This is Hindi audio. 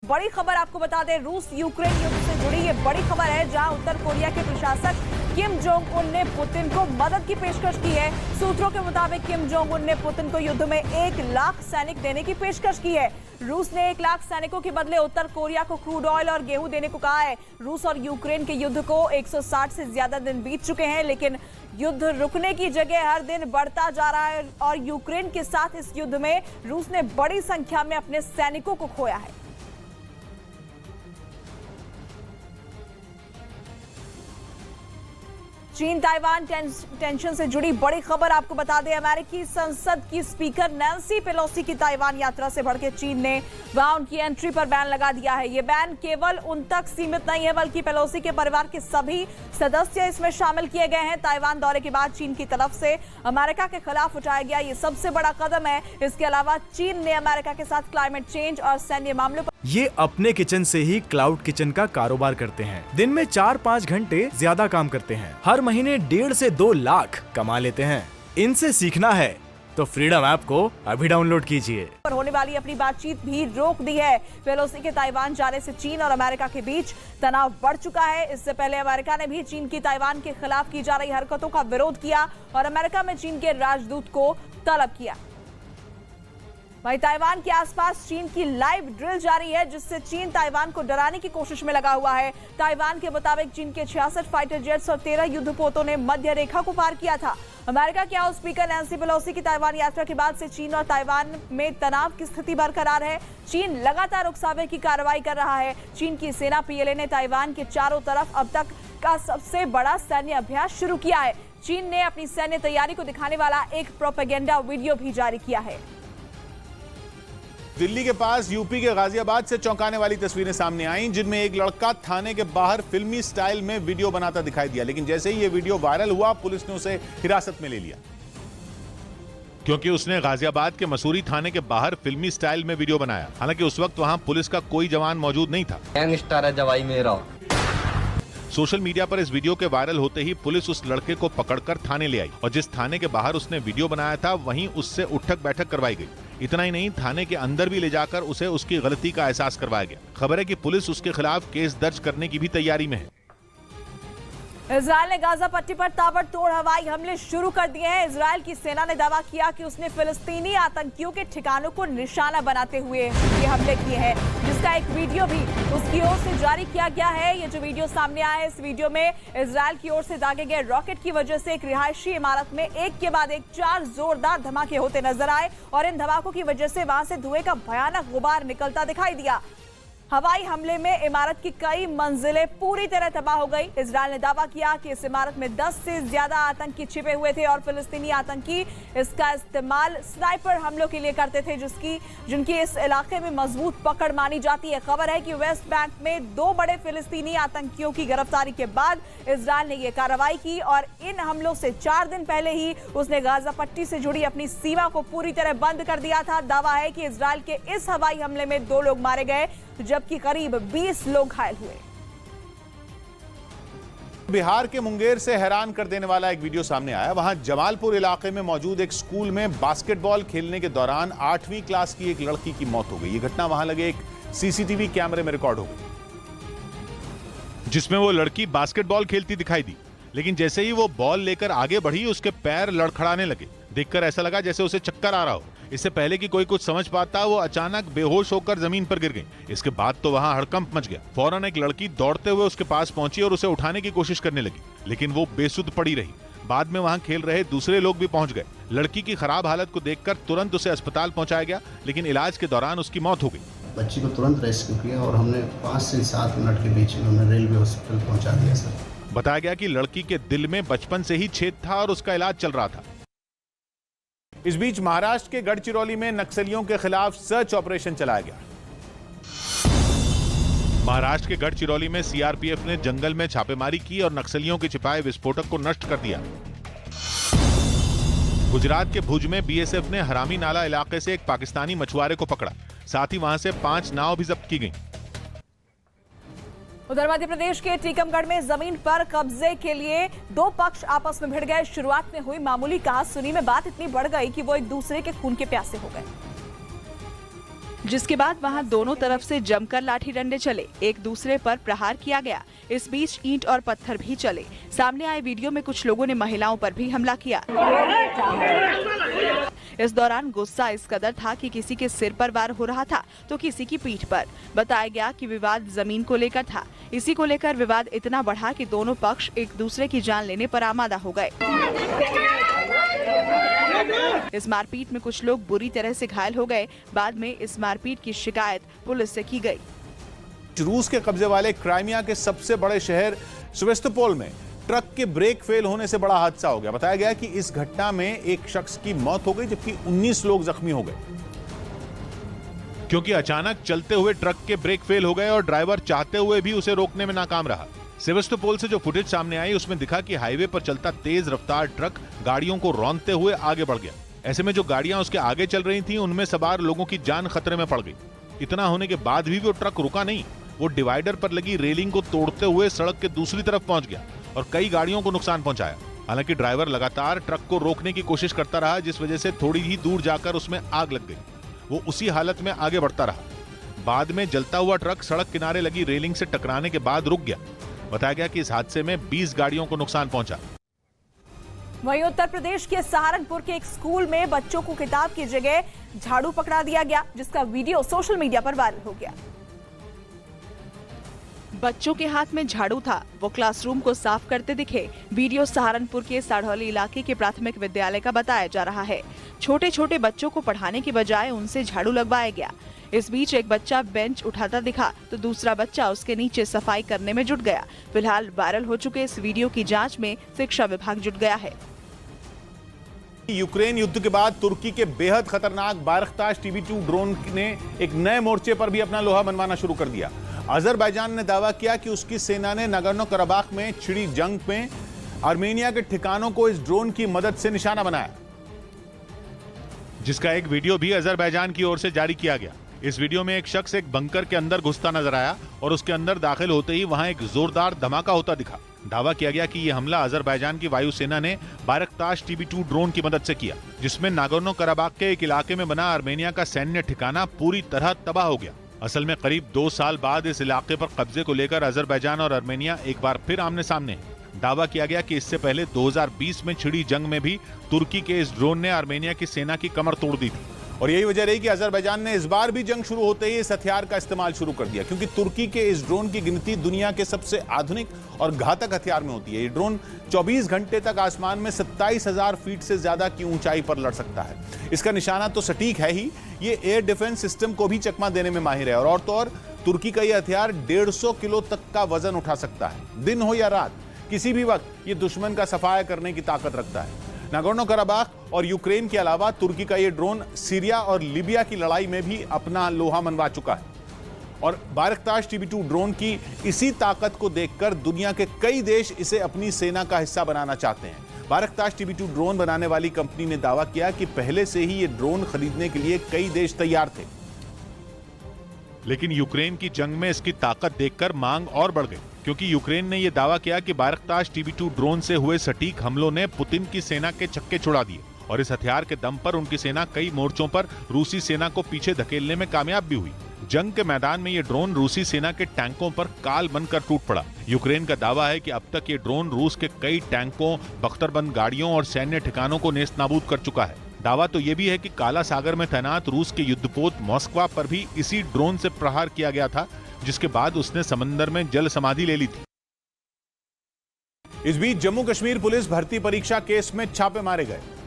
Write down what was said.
बड़ी खबर आपको बता दें, रूस यूक्रेन युद्ध से जुड़ी ये बड़ी खबर है, जहां उत्तर कोरिया के प्रशासक किम जोंग उन ने पुतिन को मदद की पेशकश की है। सूत्रों के मुताबिक किम जोंग उन ने पुतिन को युद्ध में 1 लाख सैनिक देने की पेशकश की है। रूस ने 1 लाख सैनिकों के बदले उत्तर कोरिया को क्रूड ऑयल और गेहूं देने को कहा है। रूस और यूक्रेन के युद्ध को 160 से ज्यादा दिन बीत चुके हैं, लेकिन युद्ध रुकने की जगह हर दिन बढ़ता जा रहा है और यूक्रेन के साथ इस युद्ध में रूस ने बड़ी संख्या में अपने सैनिकों को खोया है। चीन ताइवान टेंशन से जुड़ी बड़ी खबर आपको बता दें, अमेरिकी संसद की स्पीकर नैंसी पेलोसी की ताइवान यात्रा से भड़के चीन ने वहां उनकी एंट्री पर बैन लगा दिया है। यह बैन केवल उन तक सीमित नहीं है, बल्कि पेलोसी के परिवार के सभी सदस्य इसमें शामिल किए गए हैं। ताइवान दौरे के बाद चीन की तरफ से अमेरिका के खिलाफ उठाया गया ये सबसे बड़ा कदम है। इसके अलावा चीन ने अमेरिका के साथ क्लाइमेट चेंज और सैन्य मामलों पर ये अपने किचन से ही क्लाउड किचन का कारोबार करते हैं। दिन में 4-5 घंटे ज्यादा काम करते हैं, हर महीने 1.5 से 2 लाख कमा लेते हैं। इनसे सीखना है तो फ्रीडम ऐप को अभी डाउनलोड कीजिए। पर होने वाली अपनी बातचीत भी रोक दी है। पेलोसी के ताइवान जाने से चीन और अमेरिका के बीच तनाव बढ़ चुका है। इससे पहले अमेरिका ने भी चीन की ताइवान के खिलाफ की जा रही हरकतों का विरोध किया और अमेरिका में चीन के राजदूत को तलब किया। वहीं ताइवान के आसपास चीन की लाइव ड्रिल जारी है, जिससे चीन ताइवान को डराने की कोशिश में लगा हुआ है। ताइवान के मुताबिक चीन के 66 फाइटर जेट्स और 13 युद्धपोतों ने मध्य रेखा को पार किया था। अमेरिका के हाउस स्पीकर नैंसी पेलोसी की ताइवान यात्रा के बाद से चीन और ताइवान में तनाव की स्थिति बरकरार है। चीन लगातार उकसावे की कार्रवाई कर रहा है। चीन की सेना पीएलए ने ताइवान के चारों तरफ अब तक का सबसे बड़ा सैन्य अभ्यास शुरू किया है। चीन ने अपनी सैन्य तैयारी को दिखाने वाला एक प्रोपेगेंडा वीडियो भी जारी किया है। दिल्ली के पास यूपी के गाजियाबाद से चौंकाने वाली तस्वीरें सामने आईं, जिनमें एक लड़का थाने के बाहर फिल्मी स्टाइल में वीडियो बनाता दिखाई दिया। लेकिन जैसे ही ये वीडियो वायरल हुआ, पुलिस ने उसे हिरासत में ले लिया, क्योंकि उसने गाजियाबाद के मसूरी थाने के बाहर फिल्मी स्टाइल में वीडियो बनाया। हालांकि उस वक्त वहां पुलिस का कोई जवान मौजूद नहीं था। गैंगस्टर है जवाई मेरा। सोशल मीडिया पर इस वीडियो के वायरल होते ही पुलिस उस लड़के को पकड़कर थाने ले आई और जिस थाने के बाहर उसने वीडियो बनाया था, वहीं उससे उठक बैठक करवाई गई। इतना ही नहीं, थाने के अंदर भी ले जाकर उसे उसकी गलती का एहसास करवाया गया। खबर है कि पुलिस उसके खिलाफ केस दर्ज करने की भी तैयारी में है। इजरायल ने गाजा पट्टी पर ताबड़तोड़ हवाई हमले शुरू कर दिए हैं। इजरायल की सेना ने दावा किया कि उसने फिलिस्तीनी आतंकियों के ठिकानों को निशाना बनाते हुए ये हमले किए हैं, जिसका एक वीडियो भी उसकी ओर से जारी किया गया है। ये जो वीडियो सामने आया है, इस वीडियो में इजरायल की ओर से दागे गए रॉकेट की वजह से एक रिहायशी इमारत में एक के बाद एक 4 जोरदार धमाके होते नजर आए और इन धमाकों की वजह से वहां से धुएं का भयानक गुबार निकलता दिखाई दिया। हवाई हमले में इमारत की कई मंजिलें पूरी तरह तबाह हो गई। इजरायल ने दावा किया कि इस इमारत में 10 से ज्यादा आतंकी छिपे हुए थे और फिलिस्तीनी आतंकी इसका इस्तेमाल स्नाइपर हमलों के लिए करते थे, जिनकी इस इलाके में मजबूत पकड़ मानी जाती है। खबर है कि वेस्ट बैंक में 2 बड़े फिलिस्तीनी आतंकियों की गिरफ्तारी के बाद इजरायल ने यह कार्रवाई की और इन हमलों से 4 दिन पहले ही उसने गाजा पट्टी से जुड़ी अपनी सीमा को पूरी तरह बंद कर दिया था। दावा है कि इजरायल के इस हवाई हमले में 2 लोग मारे गए, जबकि करीब 20 लोग घायल हुए। बिहार के मुंगेर से हैरान कर देने वाला एक वीडियो सामने आया। वहां जमालपुर इलाके में मौजूद एक स्कूल में बास्केटबॉल खेलने के दौरान 8वीं क्लास की एक लड़की की मौत हो गई। यह घटना वहां लगे एक सीसीटीवी कैमरे में रिकॉर्ड हो गई, जिसमें वो लड़की बास्केटबॉल खेलती दिखाई दी। लेकिन जैसे ही वो बॉल लेकर आगे बढ़ी, उसके पैर लड़खड़ाने लगे। देखकर ऐसा लगा जैसे उसे चक्कर आ रहा हो। इससे पहले कि कोई कुछ समझ पाता, वो अचानक बेहोश होकर जमीन पर गिर गई। इसके बाद तो वहां हड़कंप मच गया। फौरन एक लड़की दौड़ते हुए उसके पास पहुंची और उसे उठाने की कोशिश करने लगी, लेकिन वो बेसुध पड़ी रही। बाद में वहां खेल रहे दूसरे लोग भी पहुंच गए। लड़की की खराब हालत को देखकर तुरंत उसे अस्पताल पहुंचाया गया, लेकिन इलाज के दौरान उसकी मौत हो गई। बच्ची को तुरंत रेस्क्यू किया और हमने 5 से 7 मिनट के बीच में उन्हें रेलवे हॉस्पिटल पहुंचा दिया। सर, बताया गया कि लड़की के दिल में बचपन से ही छेद था और उसका इलाज चल रहा था। इस बीच महाराष्ट्र के गढ़चिरौली में नक्सलियों के खिलाफ सर्च ऑपरेशन चलाया गया। महाराष्ट्र के गढ़चिरौली में सीआरपीएफ ने जंगल में छापेमारी की और नक्सलियों के छिपाए विस्फोटक को नष्ट कर दिया। गुजरात के भुज में बीएसएफ ने हरामी नाला इलाके से एक पाकिस्तानी मछुआरे को पकड़ा। साथ ही वहां से 5 नाव भी जब्त की गई। उधर मध्य प्रदेश के टीकमगढ़ में जमीन पर कब्जे के लिए 2 पक्ष आपस में भिड़ गए। शुरुआत में हुई मामूली कहासुनी में बात इतनी बढ़ गई कि वो एक दूसरे के खून के प्यासे हो गए। जिसके बाद वहां दोनों तरफ से जमकर लाठी डंडे चले, एक दूसरे पर प्रहार किया गया। इस बीच ईंट और पत्थर भी चले। सामने आए वीडियो में कुछ लोगों ने महिलाओं पर भी हमला किया। इस दौरान गुस्सा इस कदर था कि किसी के सिर पर वार हो रहा था तो किसी की पीठ पर। बताया गया कि विवाद जमीन को लेकर था। इसी को लेकर विवाद इतना बढ़ा कि दोनों पक्ष एक दूसरे की जान लेने पर आमादा हो गए। इस मारपीट में कुछ लोग बुरी तरह से घायल हो गए। बाद में इस मारपीट की शिकायत पुलिस से की गई। रूस के कब्जे वाले क्राइमिया के सबसे बड़े शहर सेवास्तोपोल में ट्रक के ब्रेक फेल होने से बड़ा हादसा हो गया। बताया गया कि इस घटना में एक शख्स की मौत हो गई जबकि 19 लोग जख्मी हो गए, क्योंकि अचानक चलते हुए ट्रक के ब्रेक फेल हो गए और ड्राइवर चाहते हुए भी उसे रोकने में नाकाम रहा। सेवास्तोपोल से जो फुटेज सामने आई उसमें दिखा कि हाईवे पर चलता तेज रफ्तार ट्रक गाड़ियों को रौंदते हुए आगे बढ़ गया। ऐसे में जो गाड़ियां उसके आगे चल रही थीं, उनमें सवार लोगों की जान खतरे में पड़ गई। इतना होने के बाद भी वो ट्रक रुका नहीं। वो डिवाइडर पर लगी रेलिंग को तोड़ते हुए सड़क के दूसरी तरफ पहुंच गया और कई गाड़ियों को नुकसान पहुंचाया। हालांकि ड्राइवर लगातार ट्रक को रोकने की कोशिश करता रहा, जिस वजह से थोड़ी ही दूर जाकर उसमें आग लग गई। वो उसी हालत में आगे बढ़ता रहा। बाद में जलता हुआ ट्रक सड़क किनारे लगी रेलिंग से टकराने के बाद रुक गया। बताया गया कि इस हादसे में 20 गाड़ियों को नुकसान पहुंचा। वहीं उत्तर प्रदेश के सहारनपुर के एक स्कूल में बच्चों को किताब की जगह झाड़ू पकड़ा दिया गया, जिसका वीडियो सोशल मीडिया पर वायरल हो गया। बच्चों के हाथ में झाड़ू था, वो क्लासरूम को साफ करते दिखे। वीडियो सहारनपुर के साढ़ौली इलाके के प्राथमिक विद्यालय का बताया जा रहा है। छोटे छोटे बच्चों को पढ़ाने की बजाय उनसे झाड़ू लगवाया गया। इस बीच एक बच्चा बेंच उठाता दिखा तो दूसरा बच्चा उसके नीचे सफाई करने में जुट गया। फिलहाल वायरल हो चुके इस वीडियो की जांच में शिक्षा विभाग जुट गया है। यूक्रेन युद्ध के बाद तुर्की के बेहद खतरनाक बायरख्तार TB2 ड्रोन ने एक नए मोर्चे पर भी अपना लोहा मनवाना शुरू कर दिया। अजरबैजान ने दावा किया कि उसकी सेना ने नागोर्नो कराबाख में छिड़ी जंग में आर्मेनिया के ठिकानों को इस ड्रोन की मदद से निशाना बनाया, जिसका एक वीडियो भी अजरबैजान की ओर से जारी किया गया। इस वीडियो में एक शख्स एक बंकर के अंदर घुसता नजर आया और उसके अंदर दाखिल होते ही वहां एक जोरदार धमाका होता दिखा। दावा किया गया कि यह हमला अजरबैजान की वायुसेना ने बायरख्तार TB2 ड्रोन की मदद से किया, जिसमें नागोर्नो कराबाख के एक इलाके में बना आर्मेनिया का सैन्य ठिकाना पूरी तरह तबाह हो गया। असल में करीब 2 साल बाद इस इलाके पर कब्जे को लेकर अजरबैजान और आर्मेनिया एक बार फिर आमने सामने हैं। दावा किया गया कि इससे पहले 2020 में छिड़ी जंग में भी तुर्की के इस ड्रोन ने आर्मेनिया की सेना की कमर तोड़ दी थी। और यही वजह रही कि अजरबैजान ने इस बार भी जंग शुरू होते ही इस हथियार का इस्तेमाल शुरू कर दिया, क्योंकि तुर्की के इस ड्रोन की गिनती दुनिया के सबसे आधुनिक और घातक हथियार में होती है। ये ड्रोन 24 घंटे तक आसमान में 27,000 फीट से ज्यादा की ऊंचाई पर लड़ सकता है। इसका निशाना तो सटीक है ही, ये एयर डिफेंस सिस्टम को भी चकमा देने में माहिर है। और तो और तुर्की का यह हथियार 150 किलो तक का वजन उठा सकता है। दिन हो या रात, किसी भी वक्त ये दुश्मन का सफाया करने की ताकत रखता है। नागोर्नो कराबाख और यूक्रेन के अलावा तुर्की का ये ड्रोन सीरिया और लीबिया की लड़ाई में भी अपना लोहा मनवा चुका है। और बायरख्तार TB2 ड्रोन की इसी ताकत को देखकर दुनिया के कई देश इसे अपनी सेना का हिस्सा बनाना चाहते हैं। बायरख्तार TB2 ड्रोन बनाने वाली कंपनी ने दावा किया कि पहले से ही ये ड्रोन खरीदने के लिए कई देश तैयार थे, लेकिन यूक्रेन की जंग में इसकी ताकत देखकर मांग और बढ़ गई, क्योंकि यूक्रेन ने यह दावा किया कि बायरख्तार TB2 ड्रोन से हुए सटीक हमलों ने पुतिन की सेना के छक्के छुड़ा दिए और इस हथियार के दम पर उनकी सेना कई मोर्चों पर रूसी सेना को पीछे धकेलने में कामयाब भी हुई। जंग के मैदान में ये ड्रोन रूसी सेना के टैंकों पर काल बनकर टूट पड़ा। यूक्रेन का दावा है कि अब तक ये ड्रोन रूस के कई टैंकों, बख्तरबंद गाड़ियों और सैन्य ठिकानों को नेस्त नाबूद कर चुका है। दावा तो ये भी है कि काला सागर में तैनात रूस के युद्धपोत मॉस्कवा पर भी इसी ड्रोन से प्रहार किया गया था, जिसके बाद उसने समंदर में जल समाधि ले ली थी। इस बीच जम्मू कश्मीर पुलिस भर्ती परीक्षा केस में छापे मारे गए।